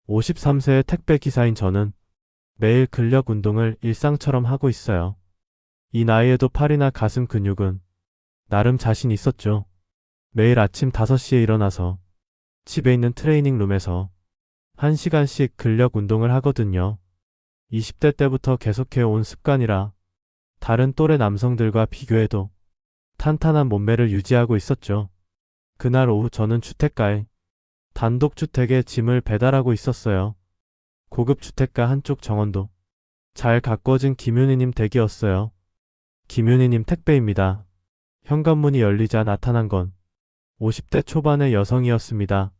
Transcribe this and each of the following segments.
53세의 택배 기사인 저는 매일 근력 운동을 일상처럼 하고 있어요. 이 나이에도 팔이나 가슴 근육은 나름 자신 있었죠. 매일 아침 5시에 일어나서 집에 있는 트레이닝 룸에서 1시간씩 근력 운동을 하거든요. 20대 때부터 계속해 온 습관이라 다른 또래 남성들과 비교해도 탄탄한 몸매를 유지하고 있었죠. 그날 오후 저는 주택가에 단독주택에 짐을 배달하고 있었어요. 고급 주택가 한쪽 정원도 잘 가꿔진 김윤희님 댁이었어요. 김윤희님 택배입니다. 현관문이 열리자 나타난 건 50대 초반의 여성이었습니다.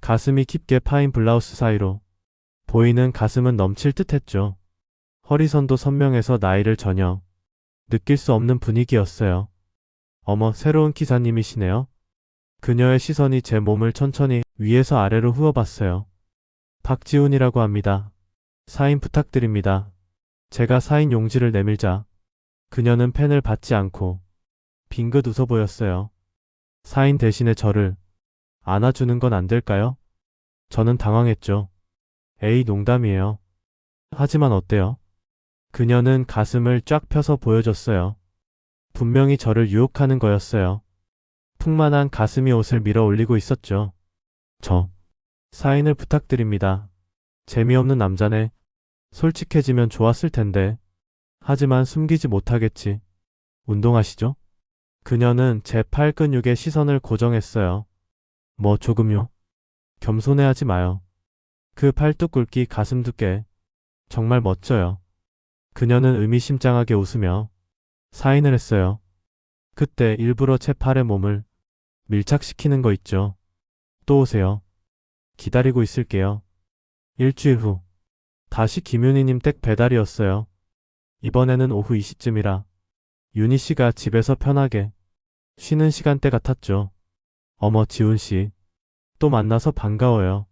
가슴이 깊게 파인 블라우스 사이로 보이는 가슴은 넘칠 듯했죠. 허리선도 선명해서 나이를 전혀 느낄 수 없는 분위기였어요. 어머, 새로운 기사님이시네요. 그녀의 시선이 제 몸을 천천히 위에서 아래로 후어봤어요. 박지훈이라고 합니다. 사인 부탁드립니다. 제가 사인 용지를 내밀자 그녀는 펜을 받지 않고 빙긋 웃어 보였어요. 사인 대신에 저를 안아주는 건 안 될까요? 저는 당황했죠. 에이, 농담이에요. 하지만 어때요? 그녀는 가슴을 쫙 펴서 보여줬어요. 분명히 저를 유혹하는 거였어요. 풍만한 가슴이 옷을 밀어 올리고 있었죠. 저, 사인을 부탁드립니다. 재미없는 남자네. 솔직해지면 좋았을 텐데. 하지만 숨기지 못하겠지. 운동하시죠? 그녀는 제 팔 근육에 시선을 고정했어요. 뭐 조금요? 겸손해하지 마요. 그 팔뚝 굵기 가슴 두께 정말 멋져요. 그녀는 의미심장하게 웃으며 사인을 했어요. 그때 일부러 제 팔에 몸을 밀착시키는 거 있죠. 또 오세요. 기다리고 있을게요. 일주일 후 다시 김윤희님 댁 배달이었어요. 이번에는 오후 2시쯤이라 윤희 씨가 집에서 편하게 쉬는 시간대 같았죠. 어머, 지훈 씨. 또 만나서 반가워요.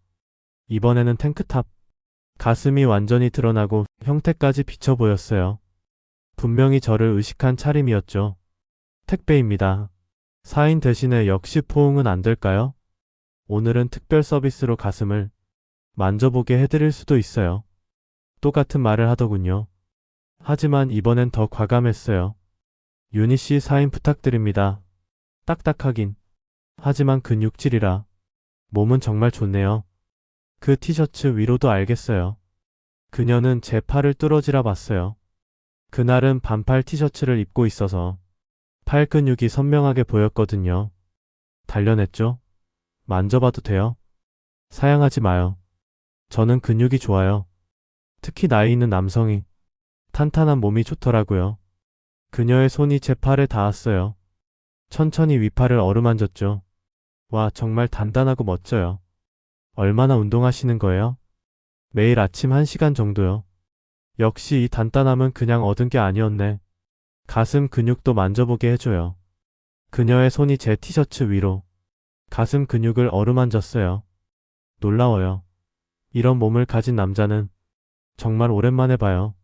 이번에는 탱크탑. 가슴이 완전히 드러나고 형태까지 비쳐 보였어요. 분명히 저를 의식한 차림이었죠. 택배입니다. 사인 대신에 역시 포옹은 안 될까요? 오늘은 특별 서비스로 가슴을 만져보게 해드릴 수도 있어요. 똑같은 말을 하더군요. 하지만 이번엔 더 과감했어요. 윤희 씨 사인 부탁드립니다. 딱딱하긴 하지만 근육질이라 몸은 정말 좋네요. 그 티셔츠 위로도 알겠어요. 그녀는 제 팔을 뚫어지라 봤어요. 그날은 반팔 티셔츠를 입고 있어서 팔 근육이 선명하게 보였거든요. 단련했죠? 만져봐도 돼요? 사양하지 마요. 저는 근육이 좋아요. 특히 나이 있는 남성이 탄탄한 몸이 좋더라고요. 그녀의 손이 제 팔에 닿았어요. 천천히 위팔을 어루만졌죠. 와, 정말 단단하고 멋져요. 얼마나 운동하시는 거예요? 매일 아침 1시간 정도요. 역시 이 단단함은 그냥 얻은 게 아니었네. 가슴 근육도 만져보게 해줘요. 그녀의 손이 제 티셔츠 위로 가슴 근육을 어루만졌어요. 놀라워요. 이런 몸을 가진 남자는 정말 오랜만에 봐요.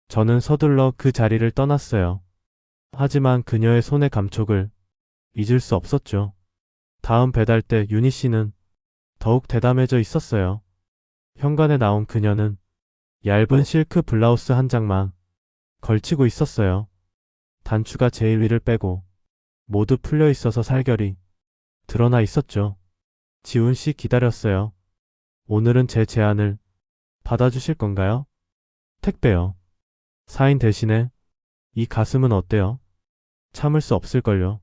저는 서둘러 그 자리를 떠났어요. 하지만 그녀의 손의 감촉을 잊을 수 없었죠. 다음 배달 때 윤희 씨는 더욱 대담해져 있었어요. 현관에 나온 그녀는 얇은 실크 블라우스 한 장만 걸치고 있었어요. 단추가 제일 위를 빼고 모두 풀려 있어서 살결이 드러나 있었죠. 지훈 씨 기다렸어요. 오늘은 제 제안을 받아주실 건가요? 택배요. 사인 대신에 이 가슴은 어때요? 참을 수 없을걸요.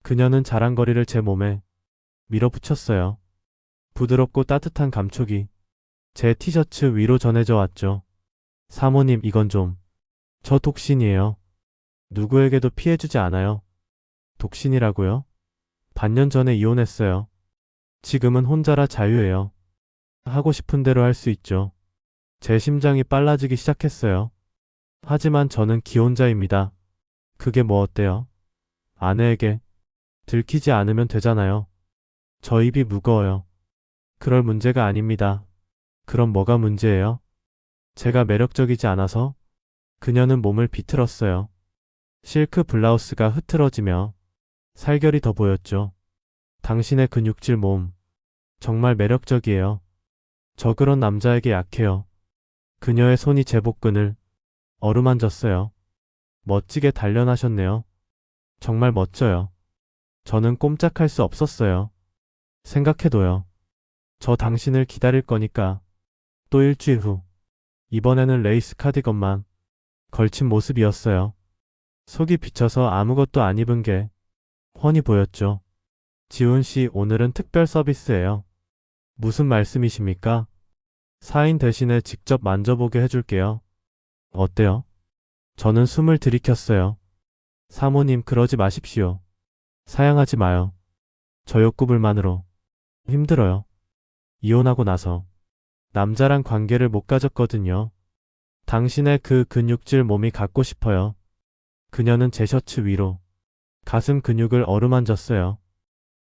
그녀는 자랑거리를 제 몸에 밀어붙였어요. 부드럽고 따뜻한 감촉이 제 티셔츠 위로 전해져 왔죠. 사모님, 이건 좀. 저 독신이에요. 누구에게도 피해주지 않아요. 독신이라고요? 반년 전에 이혼했어요. 지금은 혼자라 자유예요. 하고 싶은 대로 할 수 있죠. 제 심장이 빨라지기 시작했어요. 하지만 저는 기혼자입니다. 그게 뭐 어때요? 아내에게 들키지 않으면 되잖아요. 저 입이 무거워요. 그럴 문제가 아닙니다. 그럼 뭐가 문제예요? 제가 매력적이지 않아서? 그녀는 몸을 비틀었어요. 실크 블라우스가 흐트러지며 살결이 더 보였죠. 당신의 근육질 몸, 정말 매력적이에요. 저 그런 남자에게 약해요. 그녀의 손이 제 복근을 어루만졌어요. 멋지게 단련하셨네요. 정말 멋져요. 저는 꼼짝할 수 없었어요. 생각해둬요. 저 당신을 기다릴 거니까. 또 일주일 후. 이번에는 레이스 카디건만 걸친 모습이었어요. 속이 비쳐서 아무것도 안 입은 게 훤히 보였죠. 지훈 씨, 오늘은 특별 서비스예요. 무슨 말씀이십니까? 사인 대신에 직접 만져보게 해줄게요. 어때요? 저는 숨을 들이켰어요. 사모님, 그러지 마십시오. 사양하지 마요. 저 욕구불만으로 힘들어요. 이혼하고 나서 남자랑 관계를 못 가졌거든요. 당신의 그 근육질 몸이 갖고 싶어요. 그녀는 제 셔츠 위로 가슴 근육을 어루만졌어요.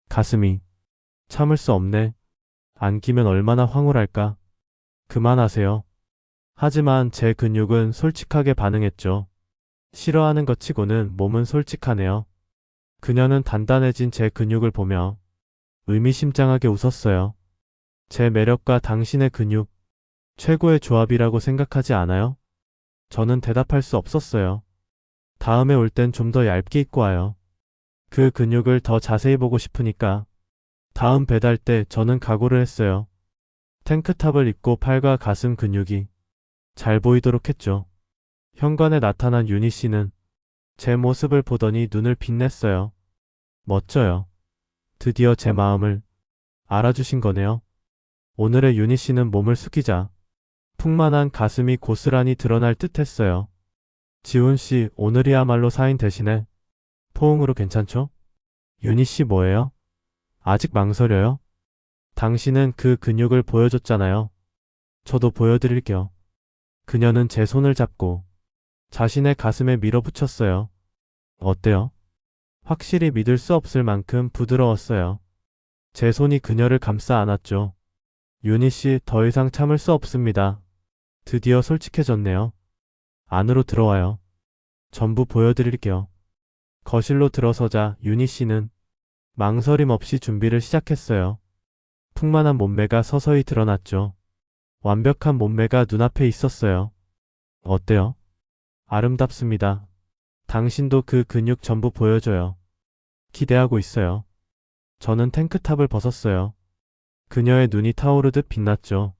가슴이 참을 수 없네. 안기면 얼마나 황홀할까. 그만하세요. 하지만 제 근육은 솔직하게 반응했죠. 싫어하는 것 치고는 몸은 솔직하네요. 그녀는 단단해진 제 근육을 보며 의미심장하게 웃었어요. 제 매력과 당신의 근육, 최고의 조합이라고 생각하지 않아요? 저는 대답할 수 없었어요. 다음에 올 땐 좀 더 얇게 입고 와요. 그 근육을 더 자세히 보고 싶으니까. 다음 배달 때 저는 각오를 했어요. 탱크탑을 입고 팔과 가슴 근육이 잘 보이도록 했죠. 현관에 나타난 유니 씨는 제 모습을 보더니 눈을 빛냈어요. 멋져요. 드디어 제 마음을 알아주신 거네요. 오늘의 유니 씨는 몸을 숙이자 풍만한 가슴이 고스란히 드러날 듯 했어요. 지훈 씨, 오늘이야말로 사인 대신에 포옹으로 괜찮죠? 유니 씨 뭐예요? 아직 망설여요? 당신은 그 근육을 보여줬잖아요. 저도 보여드릴게요. 그녀는 제 손을 잡고 자신의 가슴에 밀어붙였어요. 어때요? 확실히 믿을 수 없을 만큼 부드러웠어요. 제 손이 그녀를 감싸 안았죠. 유니 씨, 더 이상 참을 수 없습니다. 드디어 솔직해졌네요. 안으로 들어와요. 전부 보여드릴게요. 거실로 들어서자 유니 씨는 망설임 없이 준비를 시작했어요. 풍만한 몸매가 서서히 드러났죠. 완벽한 몸매가 눈앞에 있었어요. 어때요? 아름답습니다. 당신도 그 근육 전부 보여줘요. 기대하고 있어요. 저는 탱크탑을 벗었어요. 그녀의 눈이 타오르듯 빛났죠.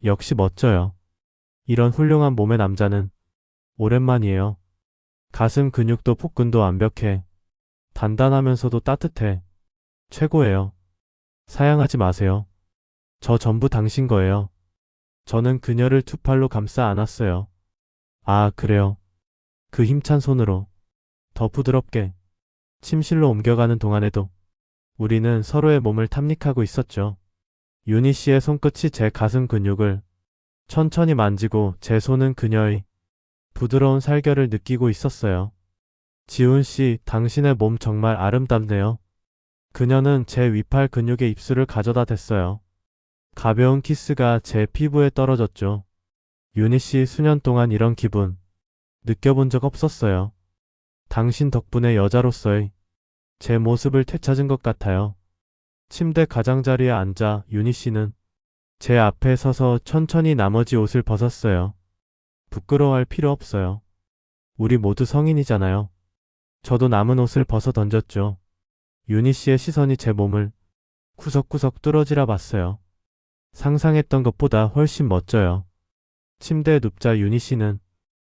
역시 멋져요. 이런 훌륭한 몸의 남자는 오랜만이에요. 가슴 근육도 복근도 완벽해. 단단하면서도 따뜻해. 최고예요. 사양하지 마세요. 저 전부 당신 거예요. 저는 그녀를 두 팔로 감싸 안았어요. 아, 그래요. 그 힘찬 손으로 더 부드럽게 침실로 옮겨가는 동안에도 우리는 서로의 몸을 탐닉하고 있었죠. 유니 씨의 손끝이 제 가슴 근육을 천천히 만지고 제 손은 그녀의 부드러운 살결을 느끼고 있었어요. 지훈 씨, 당신의 몸 정말 아름답네요. 그녀는 제 위팔 근육에 입술을 가져다 댔어요. 가벼운 키스가 제 피부에 떨어졌죠. 유니 씨, 수년 동안 이런 기분 느껴본 적 없었어요. 당신 덕분에 여자로서의 제 모습을 되찾은 것 같아요. 침대 가장자리에 앉아 유니 씨는 제 앞에 서서 천천히 나머지 옷을 벗었어요. 부끄러워할 필요 없어요. 우리 모두 성인이잖아요. 저도 남은 옷을 벗어 던졌죠. 유니 씨의 시선이 제 몸을 구석구석 뚫어지라 봤어요. 상상했던 것보다 훨씬 멋져요. 침대에 눕자 유니 씨는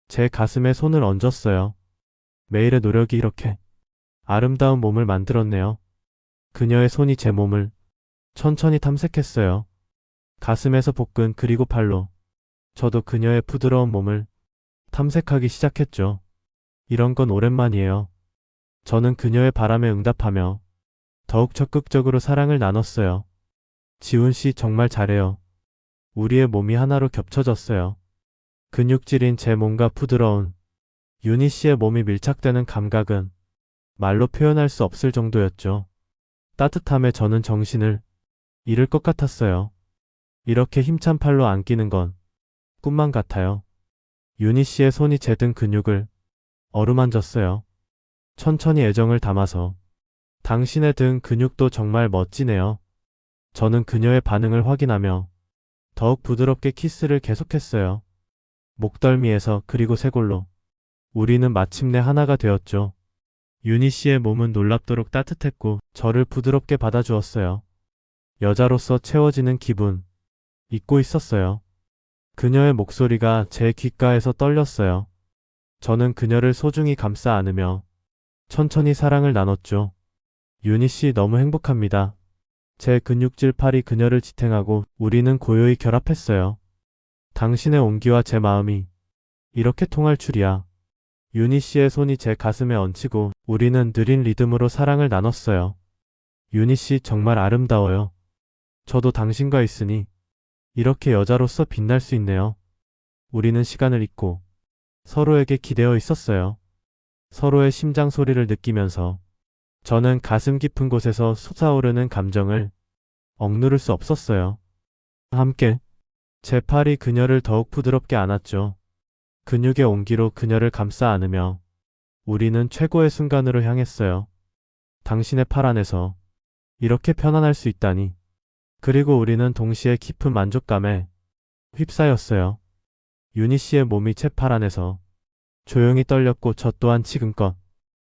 제 가슴에 손을 얹었어요. 매일의 노력이 이렇게 아름다운 몸을 만들었네요. 그녀의 손이 제 몸을 천천히 탐색했어요. 가슴에서 복근 그리고 팔로. 저도 그녀의 부드러운 몸을 탐색하기 시작했죠. 이런 건 오랜만이에요. 저는 그녀의 바람에 응답하며 더욱 적극적으로 사랑을 나눴어요. 지훈 씨 정말 잘해요. 우리의 몸이 하나로 겹쳐졌어요. 근육질인 제 몸과 부드러운 유니 씨의 몸이 밀착되는 감각은 말로 표현할 수 없을 정도였죠. 따뜻함에 저는 정신을 잃을 것 같았어요. 이렇게 힘찬 팔로 안기는 건 꿈만 같아요. 유니 씨의 손이 제 등 근육을 어루만졌어요. 천천히 애정을 담아서 당신의 등 근육도 정말 멋지네요. 저는 그녀의 반응을 확인하며 더욱 부드럽게 키스를 계속했어요. 목덜미에서 그리고 쇄골로. 우리는 마침내 하나가 되었죠. 윤희 씨의 몸은 놀랍도록 따뜻했고 저를 부드럽게 받아주었어요. 여자로서 채워지는 기분, 잊고 있었어요. 그녀의 목소리가 제 귓가에서 떨렸어요. 저는 그녀를 소중히 감싸 안으며 천천히 사랑을 나눴죠. 윤희 씨 너무 행복합니다. 제 근육질 팔이 그녀를 지탱하고 우리는 고요히 결합했어요. 당신의 온기와 제 마음이 이렇게 통할 줄이야. 윤희 씨의 손이 제 가슴에 얹히고 우리는 느린 리듬으로 사랑을 나눴어요. 윤희 씨 정말 아름다워요. 저도 당신과 있으니 이렇게 여자로서 빛날 수 있네요. 우리는 시간을 잊고 서로에게 기대어 있었어요. 서로의 심장 소리를 느끼면서 저는 가슴 깊은 곳에서 솟아오르는 감정을 억누를 수 없었어요. 함께 제 팔이 그녀를 더욱 부드럽게 안았죠. 근육의 온기로 그녀를 감싸 안으며 우리는 최고의 순간으로 향했어요. 당신의 팔 안에서 이렇게 편안할 수 있다니. 그리고 우리는 동시에 깊은 만족감에 휩싸였어요. 윤희 씨의 몸이 제 팔 안에서 조용히 떨렸고 저 또한 지금껏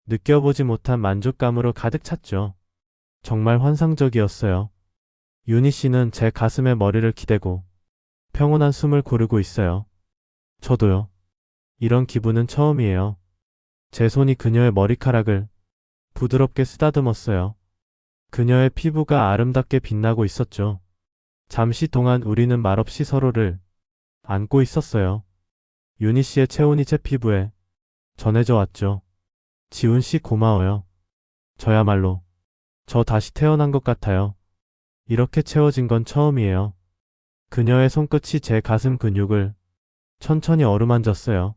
느껴보지 못한 만족감으로 가득 찼죠. 정말 환상적이었어요. 윤희 씨는 제 가슴에 머리를 기대고 평온한 숨을 고르고 있어요. 저도요. 이런 기분은 처음이에요. 제 손이 그녀의 머리카락을 부드럽게 쓰다듬었어요. 그녀의 피부가 아름답게 빛나고 있었죠. 잠시 동안 우리는 말없이 서로를 안고 있었어요. 윤희 씨의 체온이 제 피부에 전해져 왔죠. 지훈 씨 고마워요. 저야말로 저 다시 태어난 것 같아요. 이렇게 채워진 건 처음이에요. 그녀의 손끝이 제 가슴 근육을 천천히 어루만졌어요.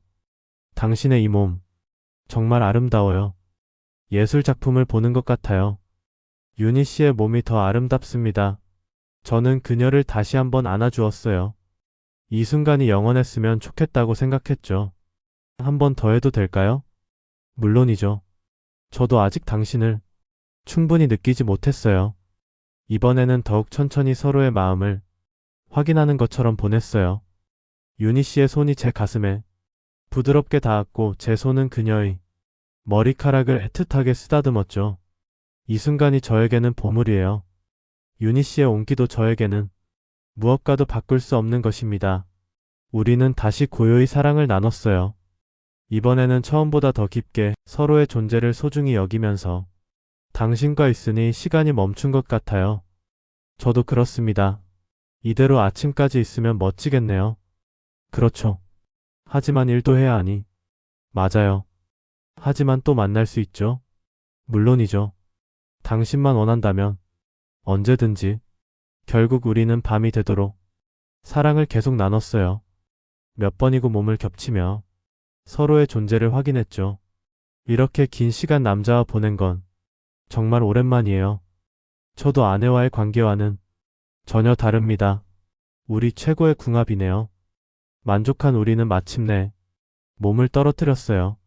당신의 이 몸 정말 아름다워요. 예술 작품을 보는 것 같아요. 윤희 씨의 몸이 더 아름답습니다. 저는 그녀를 다시 한번 안아주었어요. 이 순간이 영원했으면 좋겠다고 생각했죠. 한 번 더 해도 될까요? 물론이죠. 저도 아직 당신을 충분히 느끼지 못했어요. 이번에는 더욱 천천히 서로의 마음을 확인하는 것처럼 보냈어요. 윤희 씨의 손이 제 가슴에 부드럽게 닿았고 제 손은 그녀의 머리카락을 애틋하게 쓰다듬었죠. 이 순간이 저에게는 보물이에요. 윤희 씨의 온기도 저에게는 무엇과도 바꿀 수 없는 것입니다. 우리는 다시 고요히 사랑을 나눴어요. 이번에는 처음보다 더 깊게 서로의 존재를 소중히 여기면서 당신과 있으니 시간이 멈춘 것 같아요. 저도 그렇습니다. 이대로 아침까지 있으면 멋지겠네요. 그렇죠. 하지만 일도 해야 하니. 맞아요. 하지만 또 만날 수 있죠. 물론이죠. 당신만 원한다면 언제든지. 결국 우리는 밤이 되도록 사랑을 계속 나눴어요. 몇 번이고 몸을 겹치며 서로의 존재를 확인했죠. 이렇게 긴 시간 남자와 보낸 건 정말 오랜만이에요. 저도 아내와의 관계와는 전혀 다릅니다. 우리 최고의 궁합이네요. 만족한 우리는 마침내 몸을 떨어뜨렸어요.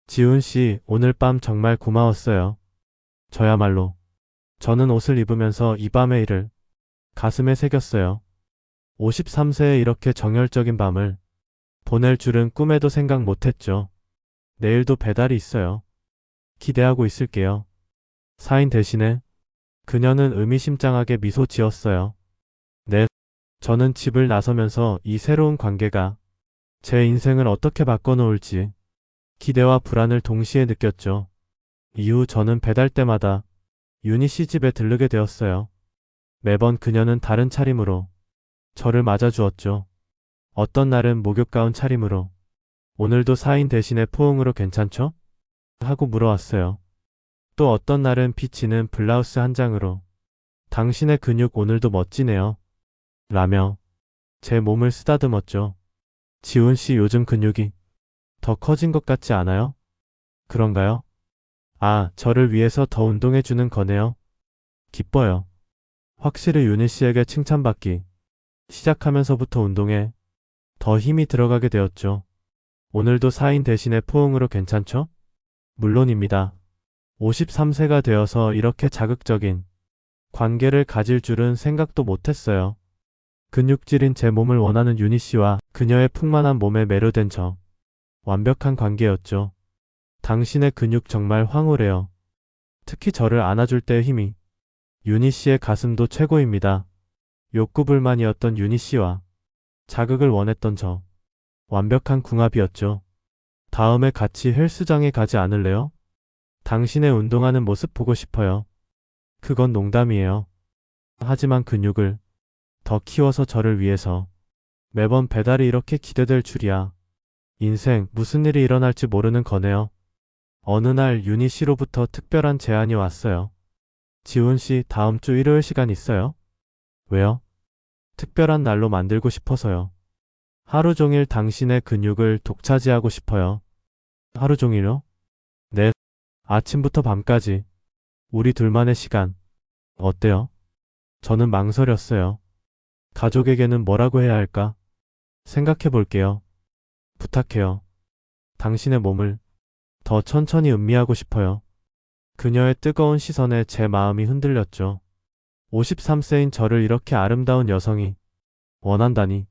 지훈 씨, 오늘 밤 정말 고마웠어요. 저야말로. 저는 옷을 입으면서 이 밤의 일을 가슴에 새겼어요. 53세에 이렇게 정열적인 밤을 보낼 줄은 꿈에도 생각 못했죠. 내일도 배달이 있어요. 기대하고 있을게요. 사인 대신에 그녀는 의미심장하게 미소 지었어요. 네. 저는 집을 나서면서 이 새로운 관계가 제 인생을 어떻게 바꿔놓을지 기대와 불안을 동시에 느꼈죠. 이후 저는 배달 때마다 윤희 씨 집에 들르게 되었어요. 매번 그녀는 다른 차림으로 저를 맞아주었죠. 어떤 날은 목욕 가운 차림으로, 오늘도 사인 대신에 포옹으로 괜찮죠? 하고 물어왔어요. 또 어떤 날은 비치는 블라우스 한 장으로, 당신의 근육 오늘도 멋지네요. 라며 제 몸을 쓰다듬었죠. 지훈 씨, 요즘 근육이 더 커진 것 같지 않아요? 그런가요? 아, 저를 위해서 더 운동해주는 거네요. 기뻐요. 확실히 윤희 씨에게 칭찬받기 시작하면서부터 운동에 더 힘이 들어가게 되었죠. 오늘도 사인 대신에 포옹으로 괜찮죠? 물론입니다. 53세가 되어서 이렇게 자극적인 관계를 가질 줄은 생각도 못했어요. 근육질인 제 몸을 원하는 유니 씨와 그녀의 풍만한 몸에 매료된 저. 완벽한 관계였죠. 당신의 근육 정말 황홀해요. 특히 저를 안아줄 때의 힘이. 유니 씨의 가슴도 최고입니다. 욕구불만이었던 유니 씨와 자극을 원했던 저. 완벽한 궁합이었죠. 다음에 같이 헬스장에 가지 않을래요? 당신의 운동하는 모습 보고 싶어요. 그건 농담이에요. 하지만 근육을 더 키워서 저를 위해서 매번 배달이 이렇게 기대될 줄이야. 인생 무슨 일이 일어날지 모르는 거네요. 어느 날 유니 씨로부터 특별한 제안이 왔어요. 지훈 씨 다음 주 일요일 시간 있어요? 왜요? 특별한 날로 만들고 싶어서요. 하루 종일 당신의 근육을 독차지하고 싶어요. 하루 종일요? 네. 아침부터 밤까지. 우리 둘만의 시간. 어때요? 저는 망설였어요. 가족에게는 뭐라고 해야 할까? 생각해 볼게요. 부탁해요. 당신의 몸을 더 천천히 음미하고 싶어요. 그녀의 뜨거운 시선에 제 마음이 흔들렸죠. 53세인 저를 이렇게 아름다운 여성이 원한다니.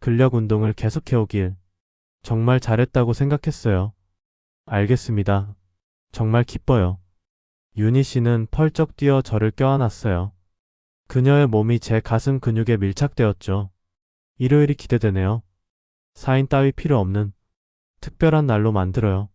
근력 운동을 계속해오길 정말 잘했다고 생각했어요. 알겠습니다. 정말 기뻐요. 유니 씨는 펄쩍 뛰어 저를 껴안았어요. 그녀의 몸이 제 가슴 근육에 밀착되었죠. 일요일이 기대되네요. 사인 따위 필요 없는 특별한 날로 만들어요.